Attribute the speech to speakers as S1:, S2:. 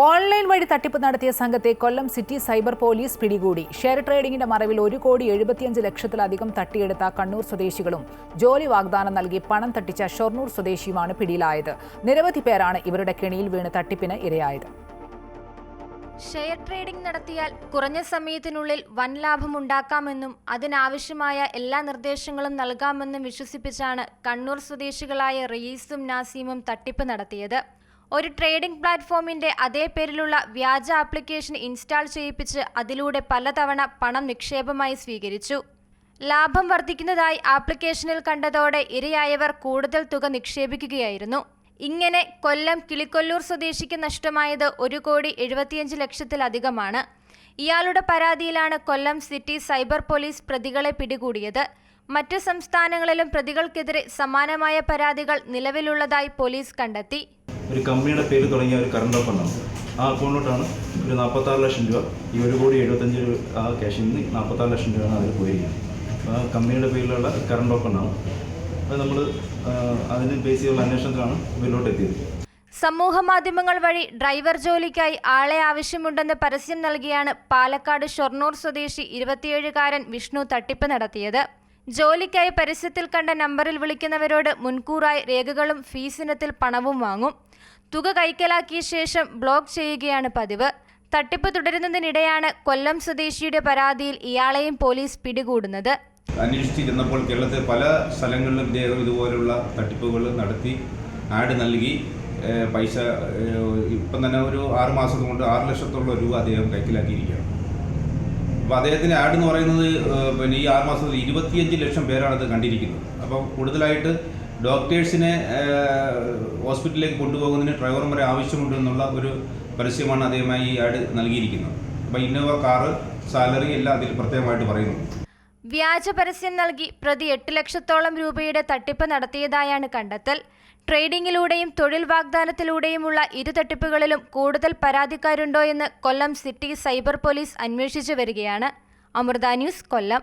S1: Online വഴി തട്ടിപ്പ് നടത്തിയ സംഘത്തെ കൊല്ലം സിറ്റി സൈബർ പോലീസ് പിടികൂടി. ഷെയർ ട്രേഡിംഗിന്റെ മറവിൽ 1,75,00,000-ലധികം തട്ടിയെടുത്ത കണ്ണൂർ സ്വദേശികളും ജോലി വാഗ്ദാനം നൽകി പണം തട്ടിച്ച ഷൊർണൂർ സ്വദേശിയുമാണ് പിടിയിലായത്. നിരവധി പേരാണ് ഇവരുടെ കെണിയിൽ വീണ് തട്ടിപ്പിന് ഇരയായത്.
S2: ഷെയർ ട്രേഡിംഗ് നടത്തിയാൽ കുറഞ്ഞ സമയത്തിനുള്ളിൽ വൻ ലാഭമുണ്ടാക്കാമെന്നും അതിനാവശ്യമായ എല്ലാ നിർദ്ദേശങ്ങളും നൽകാമെന്നും വിശ്വസിപ്പിച്ചാണ് കണ്ണൂർ സ്വദേശികളായ റയീസും നാസീമും തട്ടിപ്പ് നടത്തിയത്. ഒരു ട്രേഡിംഗ് പ്ലാറ്റ്ഫോമിന്റെ അതേ പേരിലുള്ള വ്യാജ ആപ്ലിക്കേഷൻ ഇൻസ്റ്റാൾ ചെയ്യിപ്പിച്ച് അതിലൂടെ പലതവണ പണം നിക്ഷേപമായി സ്വീകരിച്ചു. ലാഭം വർദ്ധിക്കുന്നതായി ആപ്ലിക്കേഷനിൽ കണ്ടതോടെ ഇരയായവർ കൂടുതൽ തുക നിക്ഷേപിക്കുകയായിരുന്നു. ഇങ്ങനെ കൊല്ലം കിളിക്കൊല്ലൂർ സ്വദേശിക്ക് നഷ്ടമായത് 1,75,00,000-ലധികമാണ്. ഇയാളുടെ പരാതിയിലാണ് കൊല്ലം സിറ്റി സൈബർ പോലീസ് പ്രതികളെ പിടികൂടിയത്. മറ്റ് സംസ്ഥാനങ്ങളിലും പ്രതികൾക്കെതിരെ സമാനമായ പരാതികൾ നിലവിലുള്ളതായി പോലീസ് കണ്ടെത്തി.
S3: ഒരു കമ്പനിയുടെ പേര് തുടങ്ങിയ ഒരു കറണ്ട് അക്കൗണ്ടാണ്. ആ അക്കൗണ്ടിലോട്ടാണ് ഒരു 46 ലക്ഷം രൂപ, ഈ 1,75,00,000 ആ ക്യാഷിൽ നിന്ന് 46 ലക്ഷം രൂപയാണ് അതിൽ പോയിരിക്കുന്നത്. ആ കമ്പനിയുടെ പേരിലുള്ള കറണ്ട് അക്കൗണ്ടാണ്. അത് നമ്മൾ അതിന് ബേസ് ചെയ്തുള്ള അന്വേഷണത്തിലാണ് ഇവരിലോട്ട് എത്തിയത്.
S2: സമൂഹ മാധ്യമങ്ങൾ വഴി ഡ്രൈവർ ജോലിക്കായി ആളെ ആവശ്യമുണ്ടെന്ന് പരസ്യം നൽകിയാണ് പാലക്കാട് ഷൊർണൂർ സ്വദേശി 27-കാരൻ വിഷ്ണു തട്ടിപ്പ് നടത്തിയത്. ജോലിക്കായി പരസ്യത്തിൽ കണ്ട നമ്പറിൽ വിളിക്കുന്നവരോട് മുൻകൂറായി രേഖകളും ഫീസിനത്തിൽ പണവും വാങ്ങും. തുക കൈക്കലാക്കിയ ശേഷം ബ്ലോക്ക് ചെയ്യുകയാണ് പതിവ്. തട്ടിപ്പ് തുടരുന്നതിനിടെയാണ് കൊല്ലം സ്വദേശിയുടെ പരാതിയിൽ ഇയാളെയും പോലീസ് പിടികൂടുന്നത്.
S4: അന്വേഷിച്ചിരുന്നപ്പോൾ കേരളത്തിലെ പല സ്ഥലങ്ങളിലും ഇദ്ദേഹം ഇതുപോലുള്ള തട്ടിപ്പുകൾ നടത്തി ആഡ് നൽകി പൈസ ഇപ്പം തന്നെ ഒരു 6 മാസം കൊണ്ട് 6 ലക്ഷത്തോളം രൂപ അദ്ദേഹം കൈക്കലാക്കിയിരിക്കുകയാണ്. അപ്പോൾ അദ്ദേഹത്തിൻ്റെ ആഡ് എന്ന് പറയുന്നത് പിന്നെ ഈ 6 മാസത്തിൽ 25 ലക്ഷം പേരാണ് അത് കണ്ടിരിക്കുന്നത്. അപ്പോൾ കൂടുതലായിട്ട് ഡോക്ടേഴ്സിനെ ഹോസ്പിറ്റലിലേക്ക് കൊണ്ടുപോകുന്നതിന് ഡ്രൈവർമാരെ ആവശ്യമുണ്ട് എന്നുള്ള ഒരു പരസ്യമാണ് അദ്ദേഹമായി ഈ ആഡ് നൽകിയിരിക്കുന്നത്. അപ്പോൾ ഇന്നോവ കാറ് സാലറി എല്ലാം അതിൽ പ്രത്യേകമായിട്ട് പറയുന്നു.
S2: വ്യാജ പരസ്യം നൽകി പ്രതി 8 ലക്ഷത്തോളം രൂപയുടെ തട്ടിപ്പ് നടത്തിയതായാണ് കണ്ടെത്തൽ. ട്രേഡിംഗിലൂടെയും തൊഴിൽ വാഗ്ദാനത്തിലൂടെയുമുള്ള ഇരു തട്ടിപ്പുകളിലും കൂടുതൽ പരാതിക്കാരുണ്ടോയെന്ന് കൊല്ലം സിറ്റി സൈബർ പോലീസ് അന്വേഷിച്ചു വരികയാണ്. അമൃത ന്യൂസ്, കൊല്ലം.